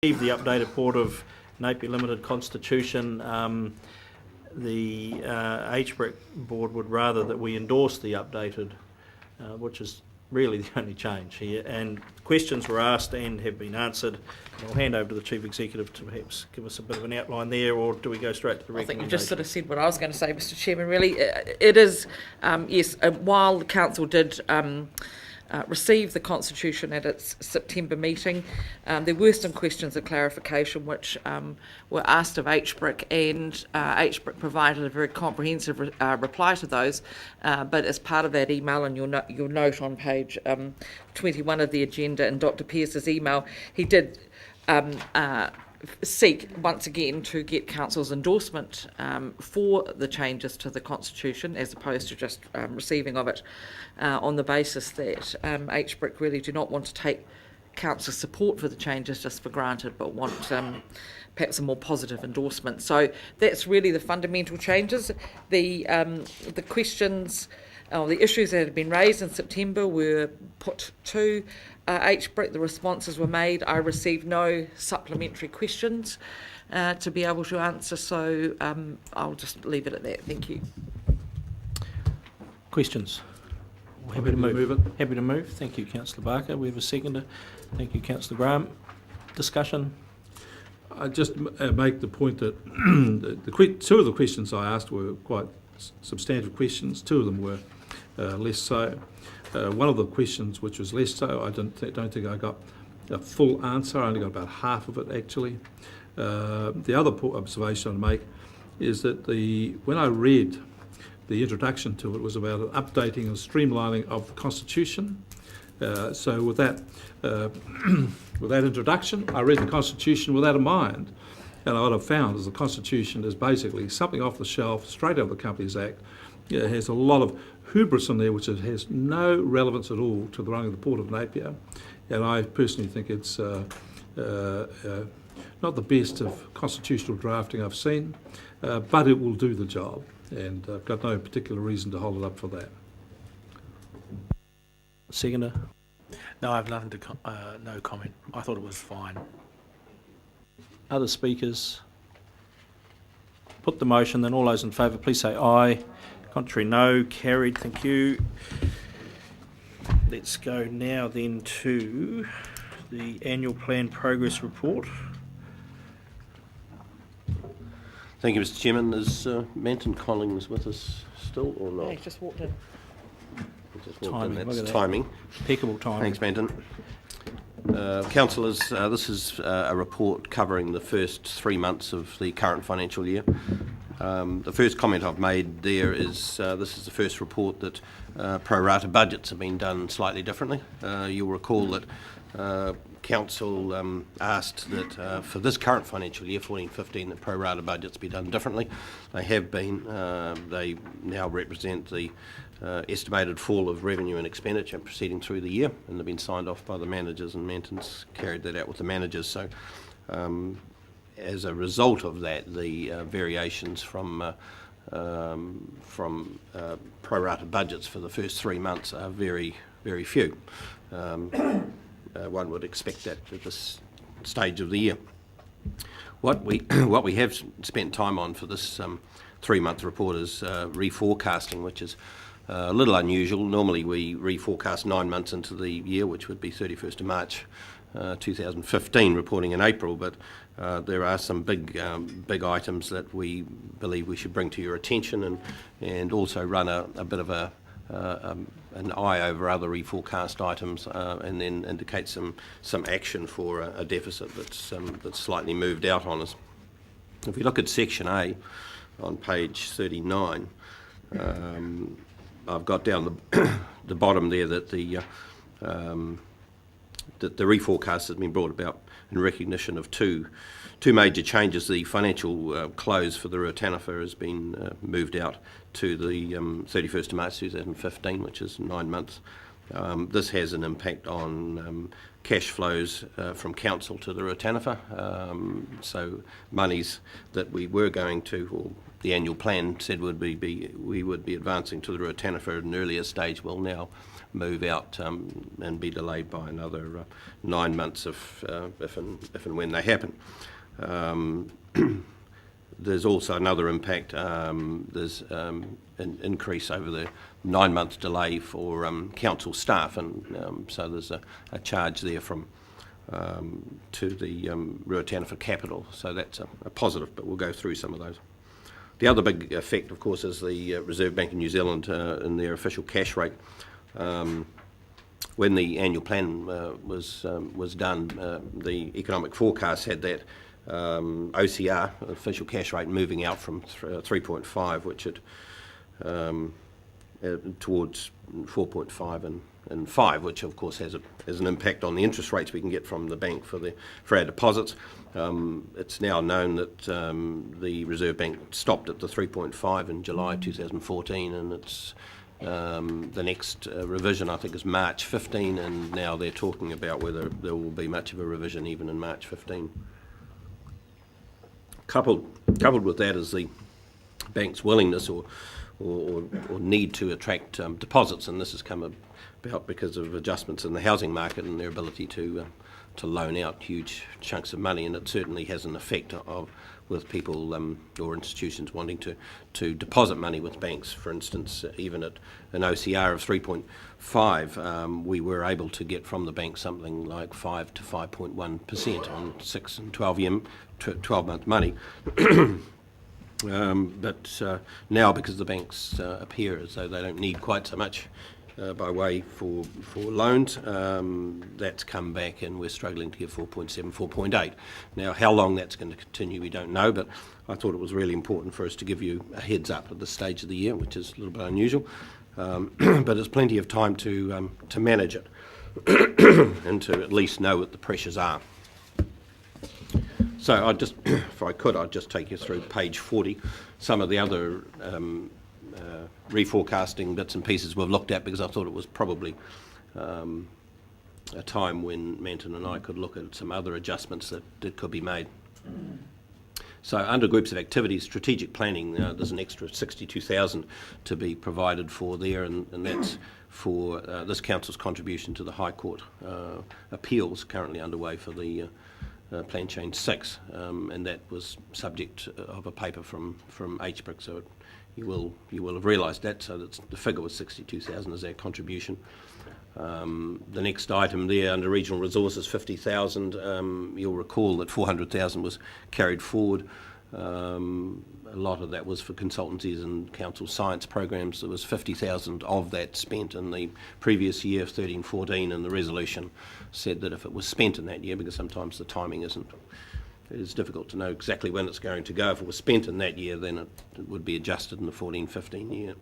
The updated Port of Napier Limited Constitution. The HBRC board would rather that we endorse the updated, which is really the only change here, and questions were asked and have been answered. I'll hand over to the Chief Executive to perhaps give us a bit of an outline there, or do we go straight to the recommendation? I think you just sort of said what I was going to say, Mr Chairman, really. It is, yes, while the Council did receive the Constitution at its September meeting, there were some questions of clarification which were asked of HBRC, and HBRC provided a very comprehensive reply to those, but as part of that email, and you'll note on page 21 of the agenda in Dr Pearce's email, he did seek once again to get Council's endorsement for the changes to the Constitution, as opposed to just receiving of it on the basis that HBRC really do not want to take Council's support for the changes just for granted, but want perhaps a more positive endorsement. So that's really the fundamental changes. The questions, the issues that had been raised in September were put to HBRC. The responses were made. I received no supplementary questions to be able to answer, so I'll just leave it at that. Thank you. Questions? Happy to move it. Happy to move. Thank you, Councillor Barker. We have a seconder. Thank you, Councillor Graham. Discussion? I just make the point that two of the questions I asked were quite substantive questions. Two of them were less so. One of the questions, which was less so, I don't think I got a full answer. I only got about half of it, actually. The other observation I make is that when I read the introduction to it, was about an updating and streamlining of the Constitution. So with that introduction, I read the Constitution with that in mind. And what I've found is the Constitution is basically something off the shelf, straight out of the Companies Act. It has a lot of hubris in there, which has no relevance at all to the running of the Port of Napier. And I personally think it's not the best of constitutional drafting I've seen, but it will do the job. And I've got no particular reason to hold it up for that. Seconder? No, I have nothing to no comment. I thought it was fine. Other speakers? Put the motion, then all those in favour, please say aye. Contrary, no. Carried. Thank you. Let's go now then to the annual plan progress report. Thank you, Mr Chairman. Is Manton Collins with us still or not? Yeah, he just walked in. Timing, That's timing. Impeccable timing. Thanks, Manton. Councillors, this is a report covering the first 3 months of the current financial year. The first comment I've made there is this is the first report that pro rata budgets have been done slightly differently. You'll recall that Council asked that for this current financial year, 14-15, that pro rata budgets be done differently. They have been. They now represent the estimated fall of revenue and expenditure proceeding through the year, and they've been signed off by the managers, and Manton's carried that out with the managers. So as a result of that, the variations from pro rata budgets for the first 3 months are very, very few. One would expect that at this stage of the year. What we have spent time on for this 3-month report is reforecasting, which is a little unusual. Normally we reforecast 9 months into the year, which would be 31st of March 2015, reporting in April, but there are some big items that we believe we should bring to your attention, and also run a bit of an eye over other reforecast items, and then indicate some action for a deficit that's slightly moved out on us. If we look at section A on page 39, I've got down the bottom there that the reforecast has been brought about in recognition of two major changes. The financial close for the Ruataniwha has been moved out to the 31st of March 2015, which is 9 months. This has an impact on cash flows from council to the Ruataniwha. So monies that we were going to, or the annual plan said we would be advancing to the Ruataniwha at an earlier stage, will now move out and be delayed by another 9 months if and when they happen. There's also another impact. There's an increase over the 9-month delay for council staff, and so there's a charge there from to the Ruatana for Capital. So that's a positive, but we'll go through some of those. The other big effect, of course, is the Reserve Bank of New Zealand in their official cash rate. When the annual plan was done, the economic forecast had that OCR, official cash rate, moving out from 3.5, which had towards 4.5 and 5, which of course has an impact on the interest rates we can get from the bank for our deposits. It's now known that the Reserve Bank stopped at the 3.5 in July 2014, and it's the next revision, I think, is March 15, and now they're talking about whether there will be much of a revision even in March 15. Coupled with that is the bank's willingness or need to attract deposits, and this has come about because of adjustments in the housing market and their ability to loan out huge chunks of money, and it certainly has an effect with people or institutions wanting to deposit money with banks. For instance, even at an OCR of 3.5, we were able to get from the bank something like 5 to 5.1% on 6 and 12-month money. But now, because the banks appear as though they don't need quite so much by way for loans, that's come back, and we're struggling to get 4.7, 4.8. Now, how long that's going to continue, we don't know, but I thought it was really important for us to give you a heads up at this stage of the year, which is a little bit unusual, but there's plenty of time to manage it and to at least know what the pressures are. So if I could, I'd just take you through page 40, some of the other reforecasting bits and pieces we've looked at, because I thought it was probably a time when Manton and I could look at some other adjustments that could be made. So under groups of activities, strategic planning, there's an extra 62,000 to be provided for there, and that's for this council's contribution to the High Court appeals currently underway for the Plan Change 6, and that was subject of a paper from HBRC, so you will have realised that. So the figure was 62,000 as our contribution. The next item there under regional resources, 50,000. You'll recall that 400,000 was carried forward. A lot of that was for consultancies and council science programs. There was 50,000 of that spent in the previous year, 13-14, and the resolution said that if it was spent in that year, because sometimes the timing it is difficult to know exactly when it's going to go. If it was spent in that year, then it would be adjusted in the 14-15 year.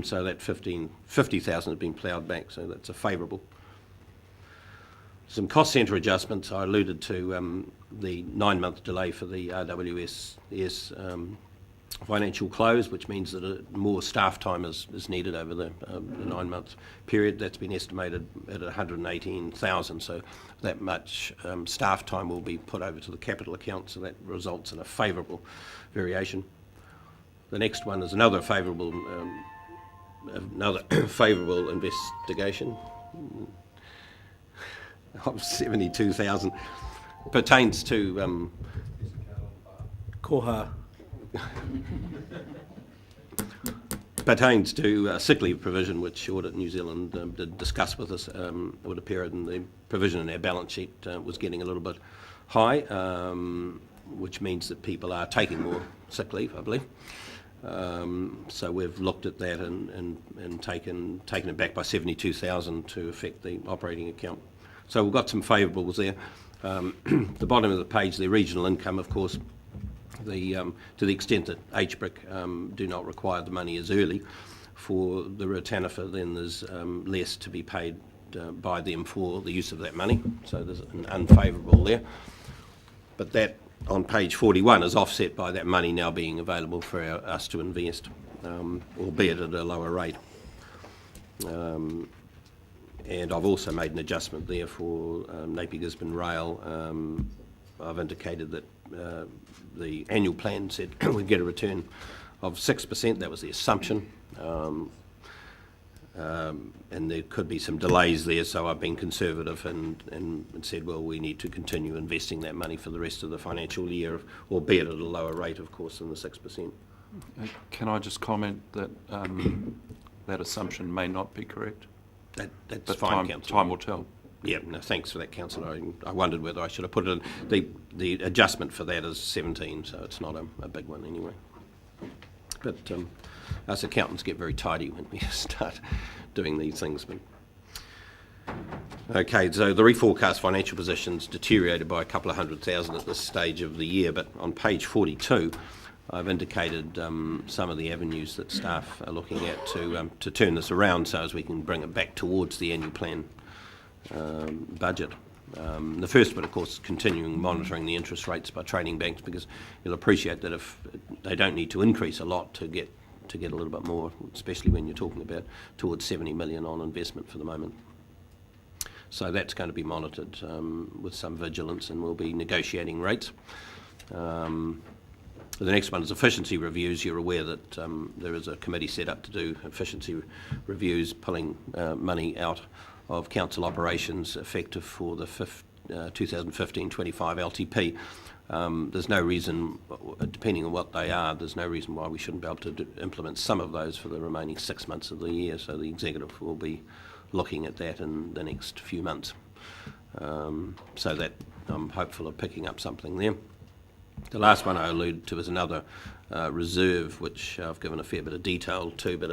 So that 50,000 has been ploughed back, so that's a favourable. Some cost centre adjustments. I alluded to the 9-month delay for the RWS financial close, which means that more staff time is needed over the 9-month period. That's been estimated at 118,000, so that much staff time will be put over to the capital account, so that results in a favourable variation. The next one is another favourable investigation of 72,000, pertains to Koha. pertains to sick leave provision, which Audit New Zealand did discuss with us. It would appear in the provision in our balance sheet was getting a little bit high, which means that people are taking more sick leave, I believe. So we've looked at that and taken it back by 72,000 to affect the operating account. So we've got some favourables there. The bottom of the page, the regional income, of course, to the extent that HBRC do not require the money as early for the Ruatana, then there's less to be paid by them for the use of that money. So there's an unfavourable there. But that, on page 41, is offset by that money now being available for us to invest, albeit at a lower rate. And I've also made an adjustment there for Napier Gisborne Rail. I've indicated that the annual plan said we'd get a return of 6%. That was the assumption. and there could be some delays there, so I've been conservative and said, well, we need to continue investing that money for the rest of the financial year, albeit at a lower rate, of course, than the 6%. Can I just comment that that assumption may not be correct? That's But fine, Councillor. time will tell. Yeah, no, thanks for that, Councillor. I wondered whether I should have put it in. The adjustment for that is 17, so it's not a big one anyway. But us accountants get very tidy when we start doing these things. But okay, so the reforecast financial position's deteriorated by a couple of $100,000 at this stage of the year, but on page 42, I've indicated some of the avenues that staff are looking at to turn this around so as we can bring it back towards the annual plan budget. The first bit, of course, is continuing monitoring the interest rates by trading banks, because you'll appreciate that if they don't need to increase a lot to get a little bit more, especially when you're talking about towards 70 million on investment for the moment. So that's going to be monitored with some vigilance, and we'll be negotiating rates. The next one is efficiency reviews. You're aware that there is a committee set up to do efficiency reviews, pulling money out of council operations effective for the 2015-25 LTP. There's no reason, depending on what they are, there's no reason why we shouldn't be able to implement some of those for the remaining 6 months of the year. So the executive will be looking at that in the next few months. So that I'm hopeful of picking up something there. The last one I alluded to is another reserve, which I've given a fair bit of detail to, but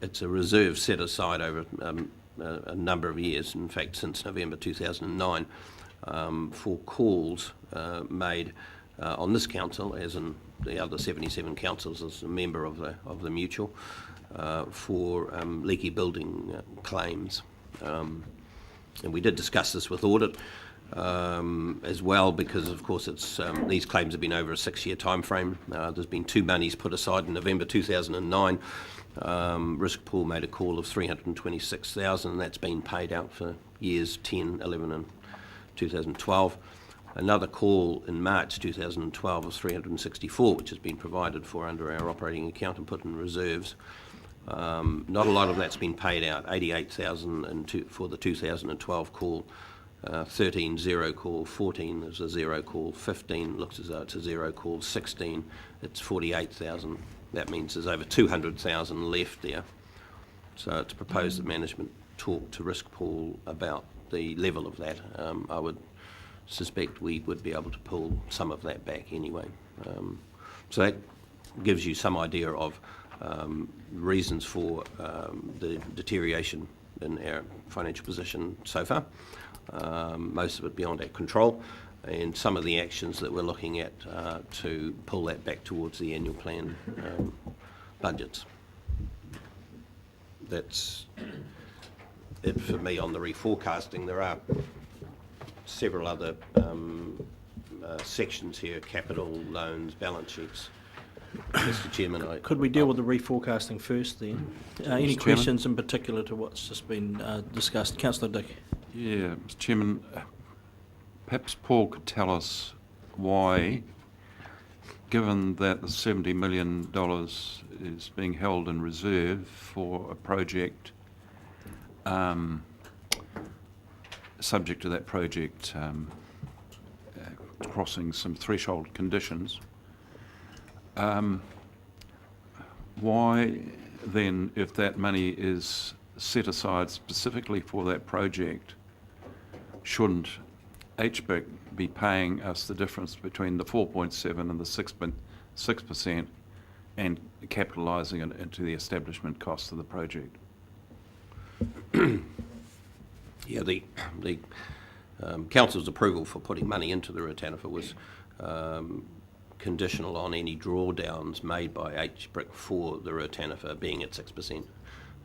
it's a reserve set aside over a number of years, in fact since November 2009, for calls made on this council, as in the other 77 councils as a member of the mutual, for leaky building claims. And we did discuss this with audit as well, because of course it's these claims have been over a 6-year time frame. There's been 2 monies put aside in November 2009. Risk Pool made a call of 326,000, and that's been paid out for years 10, 11 and 2012. Another call in March 2012 was 364, which has been provided for under our operating account and put in reserves. Not a lot of that's been paid out. 88,000 for the 2012 call, 13 zero call, 14 is a zero call, 15 looks as though it's a zero call, 16 it's 48,000. That means there's over 200,000 left there. So it's proposed that management talk to Risk Pool about the level of that. I would suspect we would be able to pull some of that back anyway. So that gives you some idea of reasons for the deterioration in our financial position so far. Most of it beyond our control, and some of the actions that we're looking at to pull that back towards the annual plan budgets. That's it for me on the reforecasting. There are several other sections here: capital, loans, balance sheets. Mr. Chairman, Could we deal with the reforecasting first then? Any Mr. questions in particular to what's just been discussed? Councillor Dick. Yeah, Mr. Chairman, perhaps Paul could tell us why, given that the $70 million is being held in reserve for a project, subject to that project crossing some threshold conditions, why then, if that money is set aside specifically for that project, shouldn't HBRC be paying us the difference between the 4.7 and the 6% and capitalising it into the establishment costs of the project? yeah, the council's approval for putting money into the Rotanafa was conditional on any drawdowns made by HBRC for the Rotanafa being at 6%.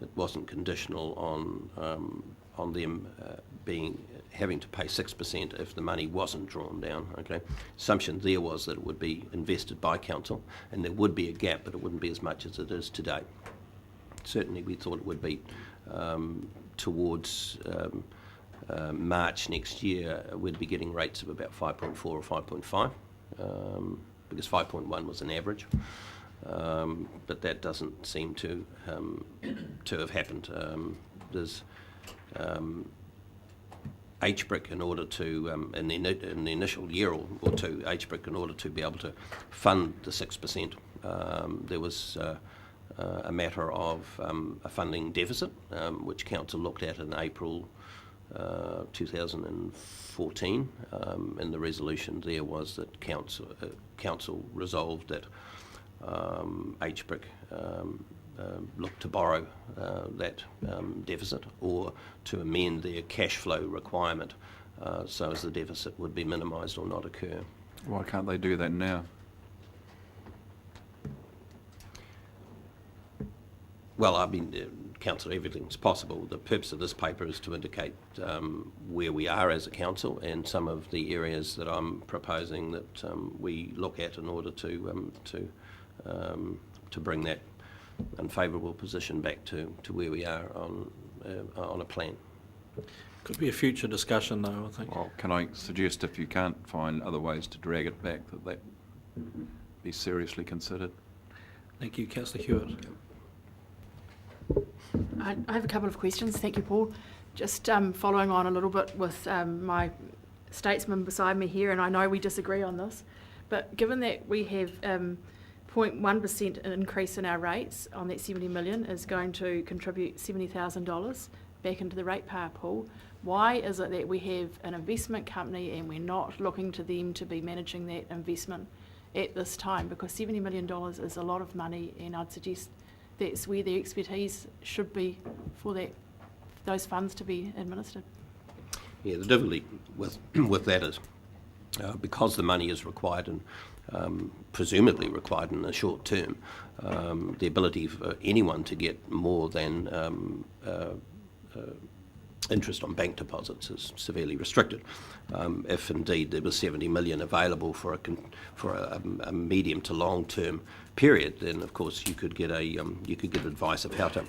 It wasn't conditional on them having to pay 6% if the money wasn't drawn down. Okay, assumption there was that it would be invested by council, and there would be a gap, but it wouldn't be as much as it is today. Certainly, we thought it would be towards March next year. We'd be getting rates of about 5.4 or 5.5, because 5.1 was an average. but that doesn't seem to have happened. There's HBRC in order to, in the initial year or two, HBRC in order to be able to fund the 6%, there was a matter of a funding deficit, which Council looked at in April 2014, and the resolution there was that Council resolved that HBRC look to borrow that deficit or to amend their cash flow requirement so as the deficit would be minimised or not occur. Why can't they do that now? Well, I mean, Council, everything's possible. The purpose of this paper is to indicate where we are as a council and some of the areas that I'm proposing that we look at in order to bring that unfavourable position back to where we are on a plan. Could be a future discussion, though, I think. Well, can I suggest, if you can't find other ways to drag it back, that be seriously considered? Thank you, Councillor Hewitt. I have a couple of questions. Thank you, Paul. Just following on a little bit with my statesman beside me here, and I know we disagree on this, but given that we have 0.1% increase in our rates on that 70 million is going to contribute $70,000 back into the ratepayer pool, why is it that we have an investment company and we're not looking to them to be managing that investment at this time? Because $70 million is a lot of money, and I'd suggest that's where the expertise should be for those funds to be administered. Yeah, the difficulty with that is because the money is required and presumably required in the short term, the ability for anyone to get more than interest on bank deposits is severely restricted. If indeed there was 70 million available for a medium to long term period, then of course you could get advice of how to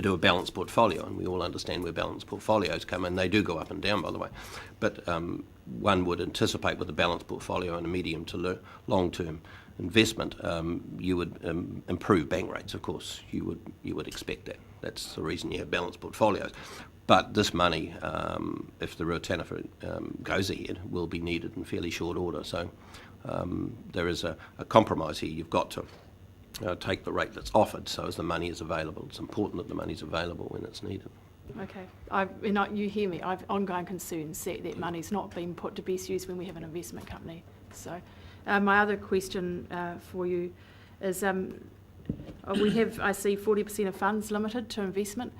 do a balanced portfolio, and we all understand where balanced portfolios come in. They do go up and down, by the way, but one would anticipate with a balanced portfolio and a medium to long term investment, you would improve bank rates. Of course, you would expect that. That's the reason you have balanced portfolios. But this money, if the Ruataniwha goes ahead, will be needed in fairly short order. So there is a compromise here. You've got to take the rate that's offered so as the money is available. It's important that the money is available when it's needed. Okay, you hear me. I've ongoing concerns that money's not being put to best use when we have an investment company. So my other question for you is we have, I see 40% of funds limited to investment.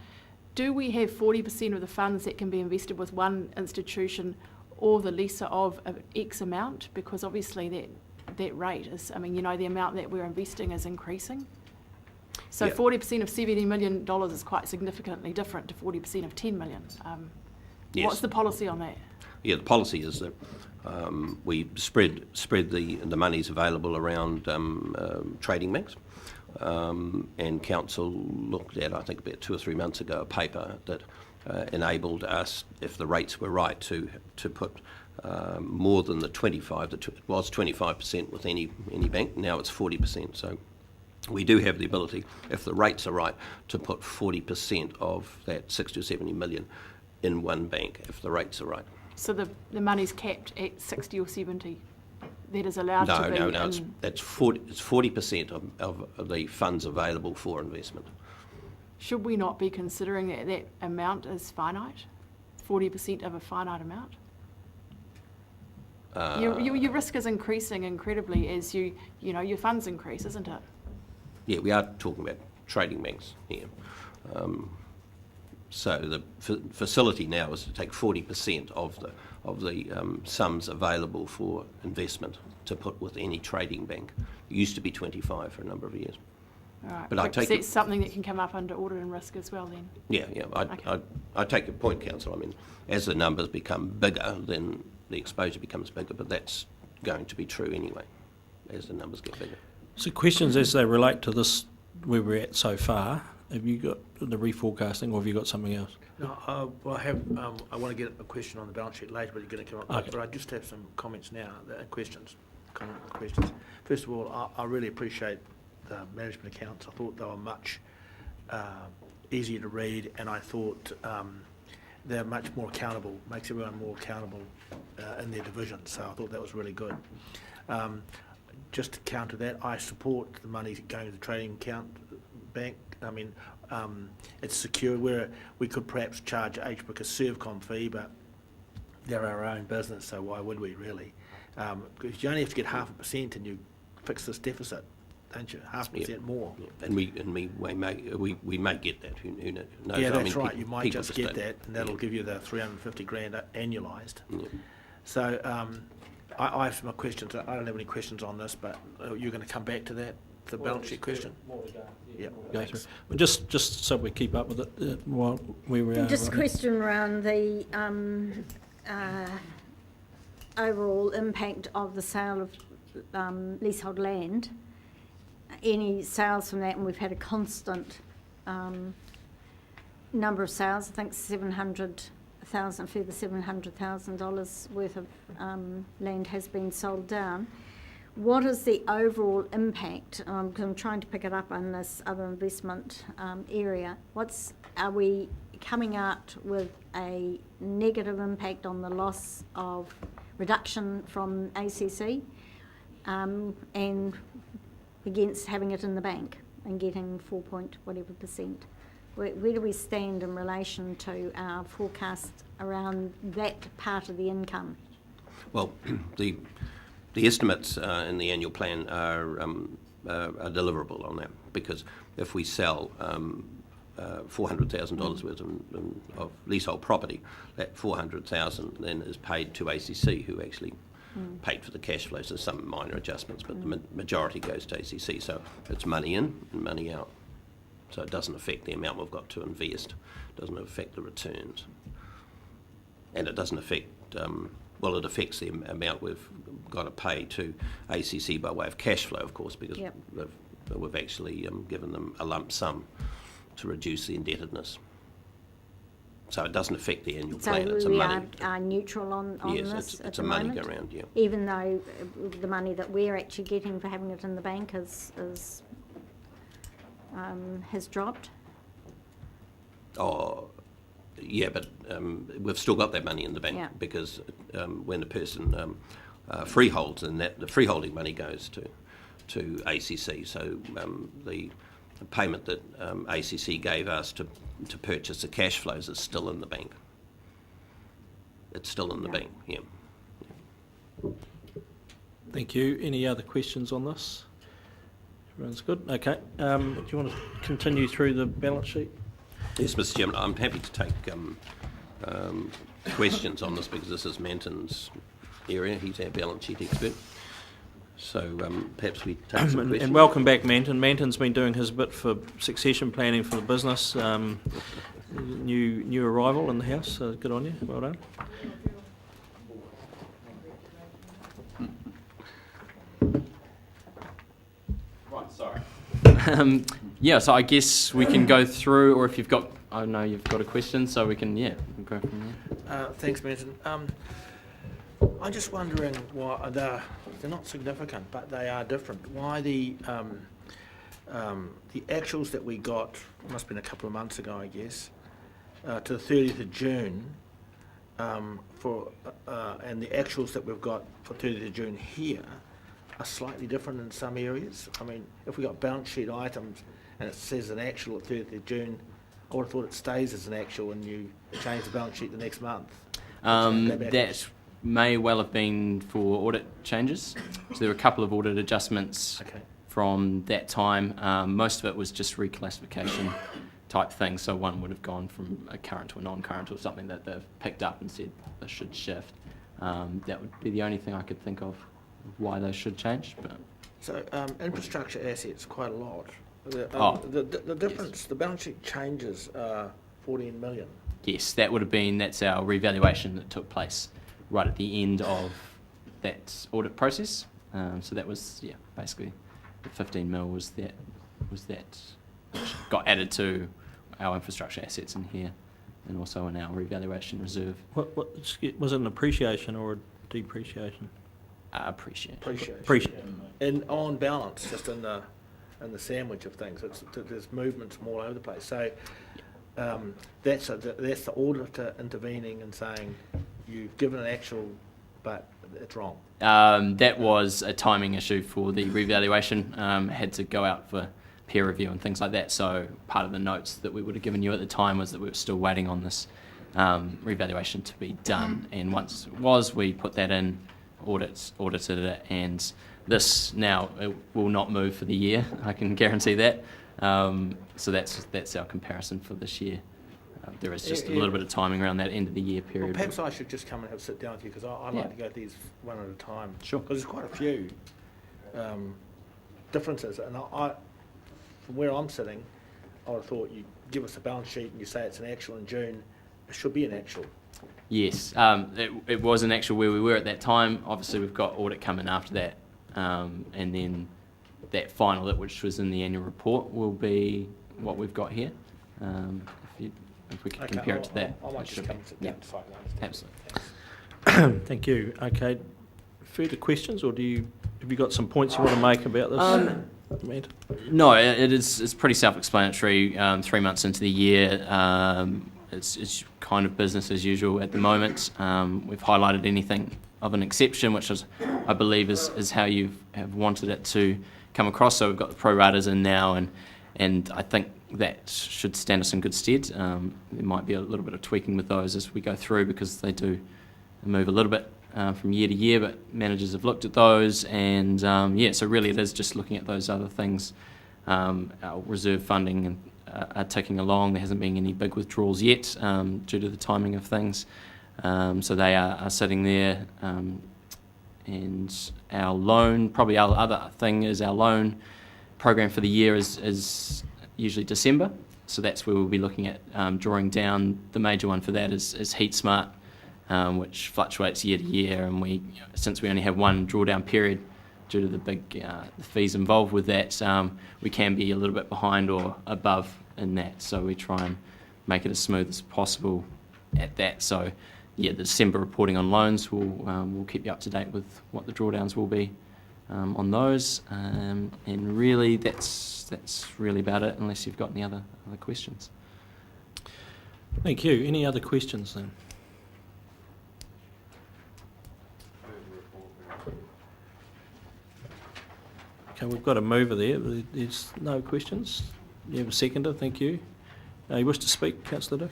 Do we have 40% of the funds that can be invested with one institution or the lesser of X amount? Because obviously that rate is, I mean, the amount that we're investing is increasing. So Yeah. 40% of $70 million is quite significantly different to 40% of 10 million. Yes. What's the policy on that? Yeah, the policy is that we spread the monies available around trading banks. And Council looked at, I think about 2 or 3 months ago, a paper that enabled us, if the rates were right, to put more than the 25. It was 25% with any bank. Now it's 40%. So we do have the ability, if the rates are right, to put 40% of that 60 or 70 million in one bank, if the rates are right. So the money's capped at 60 or 70. That is allowed to be. No. It's 40% of the funds available for investment. Should we not be considering that amount is finite? 40% of a finite amount? Your risk is increasing incredibly as your funds increase, isn't it? Yeah, we are talking about trading banks here. So the facility now is to take 40% of the sums available for investment to put with any trading bank. It used to be 25 for a number of years. All right. But I take that's something that can come up under audit and risk as well then? Yeah. I take your point, Council. I mean, as the numbers become bigger, then the exposure becomes bigger, but that's going to be true anyway, as the numbers get bigger. So questions as they relate to this, where we're at so far, have you got the reforecasting or have you got something else? No, I have. I want to get a question on the balance sheet later, but you're going to come up. Okay. But I just have some comments now. Questions. First of all, I really appreciate the management accounts. I thought they were much easier to read, and I thought they're much more accountable, makes everyone more accountable in their division, so I thought that was really good. Just to counter that, I support the money going to the trading account bank. I mean, it's secure, where we could perhaps charge HBRC a Servcom fee, but they're our own business, so why would we really? Because you only have to get 0.5% and you fix this deficit, don't you? 0.5% more. Yeah. And we may get that. Who knows? Yeah, I that's mean, right. You might people just get don't- that, and that'll give you the 350 grand annualised. Yeah. So I have some questions. I don't have any questions on this, but you're going to come back to that, the balance sheet question? Yeah. Go through. Well, just so we keep up with it while we were. Just a question around the overall impact of the sale of leasehold land. Any sales from that, and we've had a constant number of sales. I think further $700,000 worth of land has been sold down. What is the overall impact? Because I'm trying to pick it up on this other investment area. Are we coming out with a negative impact on the loss of reduction from ACC and against having it in the bank and getting 4.whatever%? Where do we stand in relation to our forecast around that part of the income? Well, the estimates in the annual plan are deliverable on that, because if we sell $400,000 worth of leasehold property, that $400,000 then is paid to ACC, who actually paid for the cash flows. There's some minor adjustments, but the majority goes to ACC. So it's money in and money out. So it doesn't affect the amount we've got to invest. It doesn't affect the returns. And it doesn't affect, well, it affects the amount we've got to pay to ACC by way of cash flow, of course, because we've actually given them a lump sum to reduce the indebtedness. So it doesn't affect the annual plan. It's a money. Are neutral on yes, this it's a money moment? go round, yeah. Even though the money that we're actually getting for having it in the bank has dropped? Oh, yeah, but we've still got that money in the bank, because when the person freeholds, and that the freeholding money goes to ACC. So the payment that ACC gave us to purchase the cash flows is still in the bank. It's still in the bank, yeah. Thank you. Any other questions on this? Everyone's good? Okay. Do you want to continue through the balance sheet? Yes, Mr. Chairman, I'm happy to take questions on this, because this is Manton's area. He's our balance sheet expert. So perhaps we take some questions. And welcome back, Manton. Manton's been doing his bit for succession planning for the business. New arrival in the house, so good on you. Well done. Right, sorry. Yeah, so I guess we can go through, or if you've got, I know you've got a question, so we can, we'll go from there. Thanks, Manton. I'm just wondering why they're not significant, but they are different. Why the actuals that we got, must have been a couple of months ago, I guess, to the 30th of June, and the actuals that we've got for 30th of June here are slightly different in some areas. I mean, if we got balance sheet items and it says an actual at 30th of June, I would have thought it stays as an actual and you change the balance sheet the next month. That may well have been for audit changes. So there were a couple of audit adjustments from that time. Most of it was just reclassification type thing. So one would have gone from a current to a non-current, or something that they've picked up and said this should shift. That would be the only thing I could think of why those should change. But So infrastructure assets, quite a lot. The difference, yes. The balance sheet changes 14 million. Yes, that's our revaluation that took place right at the end of that audit process. So that was, basically the 15 mil was that which got added to our infrastructure assets in here, and also in our revaluation reserve. What was it, an appreciation or a depreciation? Appreciation. Appreciation. And on balance, just in the in the sandwich of things. There's movements from all over the place. So that's the auditor intervening and saying, you've given an actual, but it's wrong. That was a timing issue for the revaluation. Had to go out for peer review and things like that. So part of the notes that we would have given you at the time was that we were still waiting on this revaluation to be done. And once it was, we put that in, audited it, and this now it will not move for the year. I can guarantee that. So that's our comparison for this year. There is just a little bit of timing around that end of the year period. Well, perhaps I should just come and have a sit down with you, because I like to go these one at a time. Sure. Because there's quite a few differences, and I, from where I'm sitting, I would have thought you give us a balance sheet and you say it's an actual in June. It should be an actual. Yes, it was an actual where we were at that time. Obviously, we've got audit coming after that, and then that final, which was in the annual report, will be what we've got here. If we can compare it to that. I might just come and sit down so I can understand. Absolutely. Thank you. Okay. Further questions, or have you got some points you want to make about this? Matt? No, it's pretty self-explanatory. 3 months into the year, it's kind of business as usual at the moment. We've highlighted anything of an exception, which I believe is how you have wanted it to come across. So we've got the pro ratas in now, and I think that should stand us in good stead. There might be a little bit of tweaking with those as we go through, because they do move a little bit from year to year, but managers have looked at those, and so really it is just looking at those other things. Our reserve funding are ticking along. There hasn't been any big withdrawals yet due to the timing of things, so they are sitting there. And our loan, probably our other thing is our loan program for the year is usually December, so that's where we'll be looking at drawing down. The major one for that is Heat Smart, which fluctuates year to year, and since we only have one drawdown period due to the big the fees involved with that, we can be a little bit behind or above in that, so we try and make it as smooth as possible at that. So the December reporting on loans will keep you up to date with what the drawdowns will be on those, and really that's really about it, unless you've got any other questions. Thank you. Any other questions then? Okay, we've got a mover there. There's no questions. You have a seconder. Thank you. You wish to speak, Councillor Dick?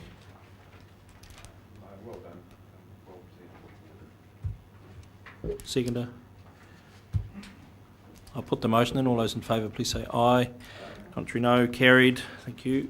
Well done. Seconder. I'll put the motion in. All those in favour, please say aye. Contrary, no. Carried. Thank you.